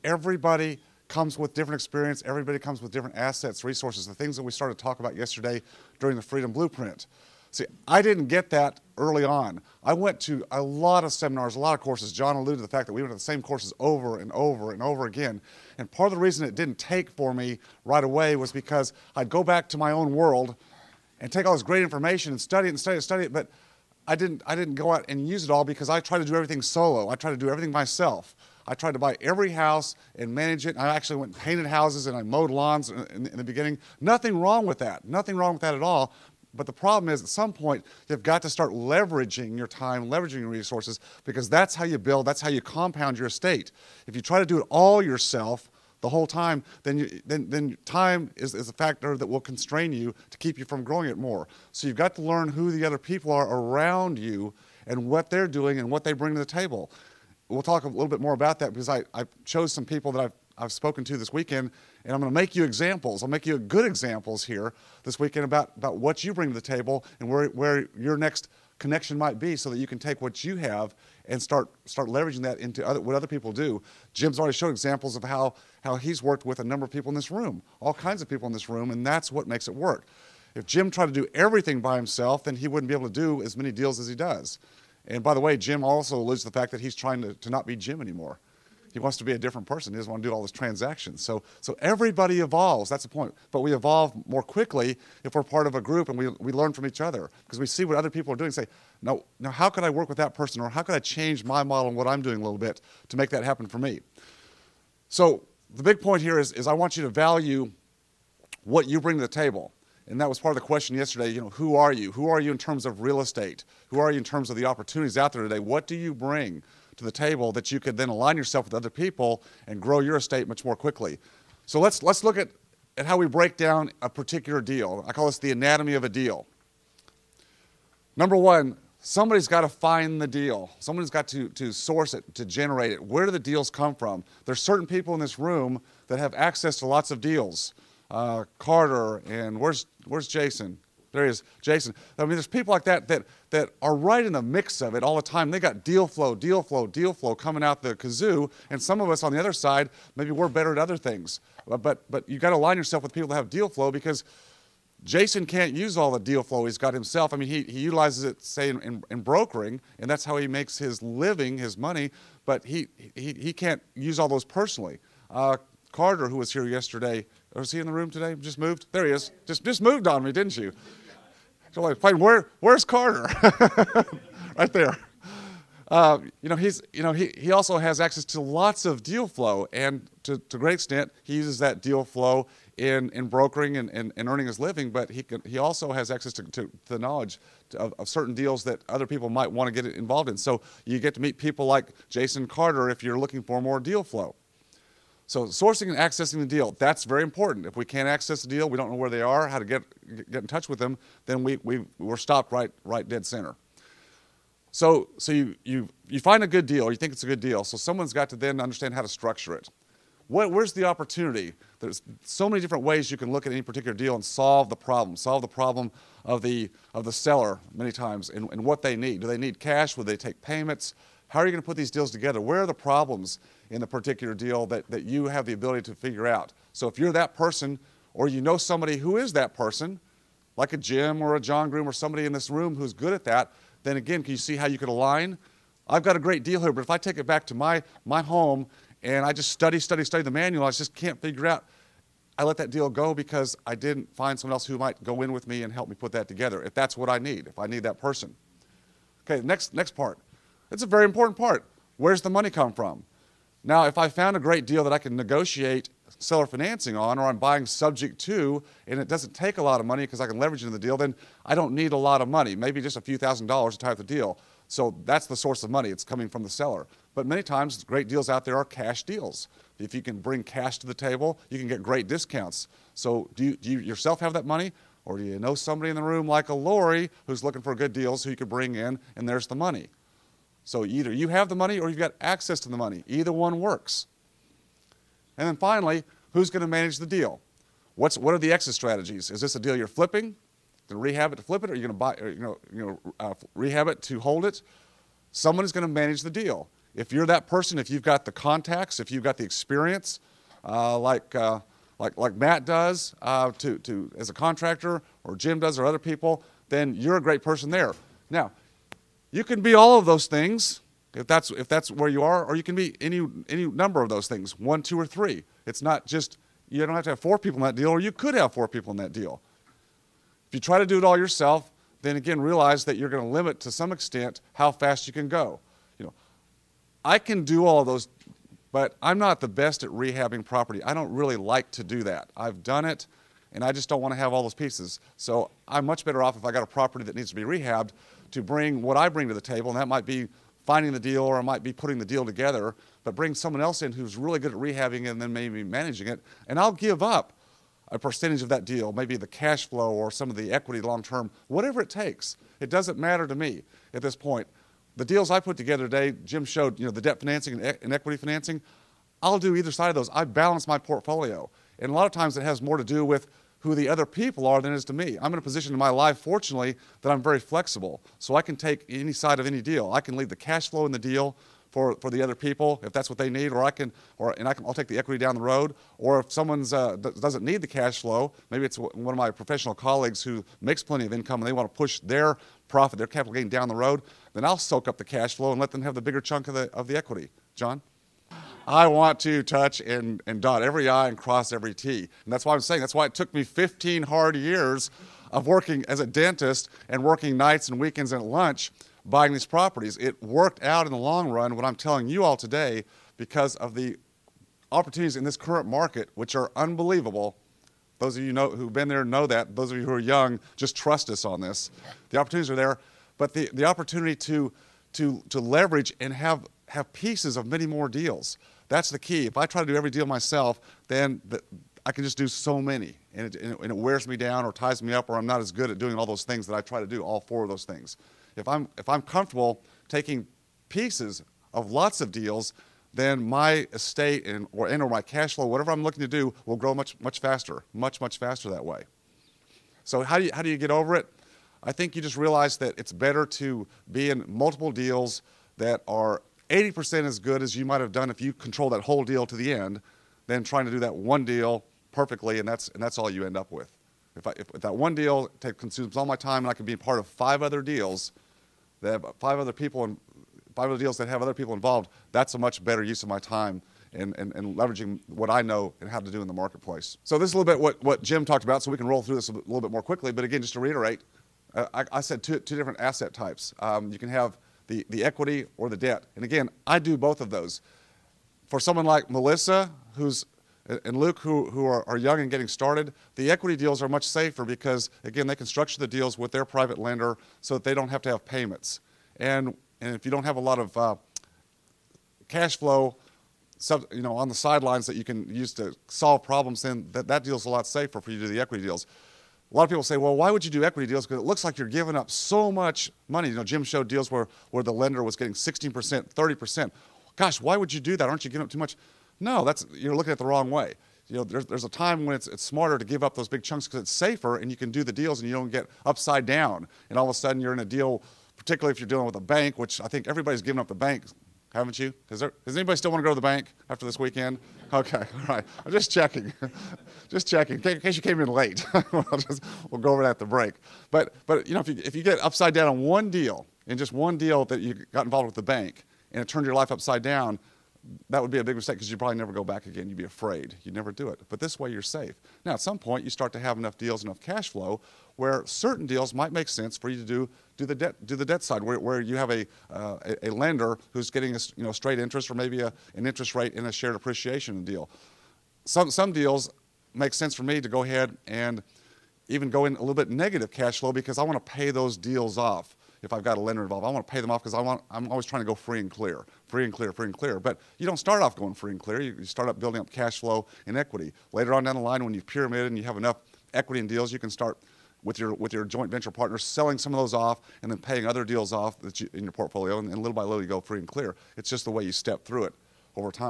Everybody comes with different experience. Everybody comes with different assets, resources, the things that we started to talk about yesterday during the Freedom Blueprint. See, I didn't get that early on. I went to a lot of seminars, a lot of courses. John alluded to the fact that we went to the same courses over and over and over again. And part of the reason it didn't take for me right away was because I'd go back to my own world and take all this great information and study it and study it and study it, but I didn't go out and use it all because I tried to do everything solo. I tried to do everything myself. I tried to buy every house and manage it. I actually went and painted houses and I mowed lawns in the beginning. Nothing wrong with that. Nothing wrong with that at all. But the problem is, at some point, you've got to start leveraging your time, leveraging your resources, because that's how you build, that's how you compound your estate. If you try to do it all yourself the whole time, then time is a factor that will constrain you to keep you from growing it more. So you've got to learn who the other people are around you and what they're doing and what they bring to the table. We'll talk a little bit more about that because I chose some people that I've spoken to this weekend, and I'm going to make you examples. I'll make you good examples here this weekend about what you bring to the table and where your next connection might be, so that you can take what you have and start leveraging that into what other people do. Jim's already showed examples of how he's worked with a number of people in this room, all kinds of people in this room, and that's what makes it work. If Jim tried to do everything by himself, then he wouldn't be able to do as many deals as he does. And by the way, Jim also alludes to the fact that he's trying to not be Jim anymore. He wants to be a different person. He doesn't want to do all those transactions. So everybody evolves. That's the point. But we evolve more quickly if we're part of a group and we learn from each other, because we see what other people are doing and say, no, now how could I work with that person, or how could I change my model and what I'm doing a little bit to make that happen for me? So the big point here is I want you to value what you bring to the table. And that was part of the question yesterday, who are you? Who are you in terms of real estate? Who are you in terms of the opportunities out there today? What do you bring to the table that you could then align yourself with other people and grow your estate much more quickly? So let's look at how we break down a particular deal. I call this the anatomy of a deal. Number one, somebody's got to find the deal. Someone's got to source it, to generate it. Where do the deals come from? There's certain people in this room that have access to lots of deals. Carter, and where's Jason? There he is, Jason. I mean, there's people like that are right in the mix of it all the time. They got deal flow coming out the kazoo, and some of us on the other side, maybe we're better at other things. But you got to align yourself with people that have deal flow, because Jason can't use all the deal flow he's got himself. I mean, he utilizes it, say, in brokering, and that's how he makes his living, his money, but he can't use all those personally. Carter, who was here yesterday, was he in the room today? Just moved? There he is. Just moved on me, didn't you? So like, where's Carter? Right there. He also has access to lots of deal flow, and to a great extent, he uses that deal flow in brokering and earning his living. But he also has access to the knowledge of certain deals that other people might want to get involved in. So you get to meet people like Jason Carter if you're looking for more deal flow. So sourcing and accessing the deal, that's very important. If we can't access the deal, we don't know where they are, how to get in touch with them, then we're stopped right dead center. So you find a good deal, or you think it's a good deal, so someone's got to then understand how to structure it. Where's the opportunity? There's so many different ways you can look at any particular deal and solve the problem of the seller many times, and what they need. Do they need cash? Will they take payments? How are you going to put these deals together? Where are the problems in the particular deal that you have the ability to figure out? So if you're that person, or you know somebody who is that person, like a Jim or a John Groom or somebody in this room who's good at that, then again, can you see how you could align? I've got a great deal here, but if I take it back to my home and I just study the manual, I just can't figure out, I let that deal go because I didn't find someone else who might go in with me and help me put that together, if that's what I need, if I need that person. Okay, next part. It's a very important part. Where's the money come from? Now, if I found a great deal that I can negotiate seller financing on, or I'm buying subject to, and it doesn't take a lot of money because I can leverage into the deal, then I don't need a lot of money, maybe just a few $1,000s to tie up the deal. So that's the source of money. It's coming from the seller. But many times, great deals out there are cash deals. If you can bring cash to the table, you can get great discounts. So do you yourself have that money? Or do you know somebody in the room like a Lori who's looking for good deals who you could bring in, and there's the money? So either you have the money or you've got access to the money. Either one works. And then finally, who's going to manage the deal? What are the exit strategies? Is this a deal you're flipping, to rehab it to flip it, or are you going to buy, rehab it to hold it? Someone is going to manage the deal. if you're that person, if you've got the contacts, if you've got the experience, like Matt does as a contractor, or Jim does, or other people, then you're a great person there. Now, you can be all of those things if that's where you are, or you can be any number of those things, 1, 2, or 3. It's not just, you don't have to have 4 people in that deal, or you could have 4 people in that deal. If you try to do it all yourself, then again realize that you're going to limit to some extent how fast you can go. You know, I can do all of those, but I'm not the best at rehabbing property. I don't really like to do that. I've done it, and I just don't want to have all those pieces. So I'm much better off if I got a property that needs to be rehabbed to bring what I bring to the table, and that might be finding the deal, or it might be putting the deal together, but bring someone else in who's really good at rehabbing it and then maybe managing it, and I'll give up a percentage of that deal, maybe the cash flow or some of the equity long term, whatever it takes. It doesn't matter to me at this point. The deals I put together today, Jim showed, the debt financing and equity financing. I'll do either side of those. I balance my portfolio, and a lot of times it has more to do with who the other people are than it is to me. I'm in a position in my life, fortunately, that I'm very flexible, so I can take any side of any deal. I can leave the cash flow in the deal for the other people if that's what they need, or I'll take the equity down the road. Or if someone's doesn't need the cash flow, maybe it's one of my professional colleagues who makes plenty of income and they want to push their profit, their capital gain down the road, then I'll soak up the cash flow and let them have the bigger chunk of the equity. John? I want to touch and dot every I and cross every T. And that's why I'm saying, that's why it took me 15 hard years of working as a dentist and working nights and weekends and at lunch buying these properties. It worked out in the long run, what I'm telling you all today, because of the opportunities in this current market, which are unbelievable. Those of you who've been there know that. Those of you who are young, just trust us on this. The opportunities are there, but the opportunity to leverage and have pieces of many more deals. That's the key. If I try to do every deal myself, then I can just do so many, and it wears me down or ties me up, or I'm not as good at doing all those things that I try to do, all 4 of those things. If I'm comfortable taking pieces of lots of deals, then my estate or my cash flow, whatever I'm looking to do, will grow much faster, much faster that way. So how do you get over it? I think you just realize that it's better to be in multiple deals that are 80% as good as you might have done if you control that whole deal to the end, than trying to do that one deal perfectly, and that's all you end up with. If that one deal consumes all my time, and I can be part of 5 other deals that have 5 other people and 5 other deals that have other people involved, that's a much better use of my time and leveraging what I know and how to do in the marketplace. So this is a little bit what Jim talked about, so we can roll through this a little bit more quickly. But again, just to reiterate, I said two different asset types. You can have the equity or the debt. And again, I do both of those. For someone like Melissa and Luke who are young and getting started, the equity deals are much safer because, again, they can structure the deals with their private lender so that they don't have to have payments. And if you don't have a lot of cash flow on the sidelines that you can use to solve problems, then that deal's a lot safer for you to do the equity deals. A lot of people say, well, why would you do equity deals? Because it looks like you're giving up so much money. Jim showed deals where the lender was getting 16%, 30%. Gosh, why would you do that? Aren't you giving up too much? No, you're looking at it the wrong way. There's a time when it's smarter to give up those big chunks because it's safer and you can do the deals and you don't get upside down. And all of a sudden you're in a deal, particularly if you're dealing with a bank, which I think everybody's given up the bank, haven't you? Does anybody still want to go to the bank after this weekend? Okay, all right. I'm just checking. Just checking, in case you came in late. We'll go over that at the break. But if you get upside down on one deal, in just one deal that you got involved with the bank, and it turned your life upside down, that would be a big mistake because you'd probably never go back again. You'd be afraid. You'd never do it. But this way you're safe. Now, at some point, you start to have enough deals, enough cash flow, where certain deals might make sense for you to do the debt side, where you have a lender who's getting a straight interest or maybe an interest rate in a shared appreciation deal. Some deals make sense for me to go ahead and even go in a little bit negative cash flow because I want to pay those deals off. If I've got a lender involved, I want to pay them off because I'm always trying to go free and clear, free and clear, free and clear. But you don't start off going free and clear. You start up building up cash flow and equity. Later on down the line, when you've pyramided and you have enough equity in deals, you can start with your joint venture partners selling some of those off and then paying other deals off in your portfolio, and little by little you go free and clear. It's just the way you step through it over time.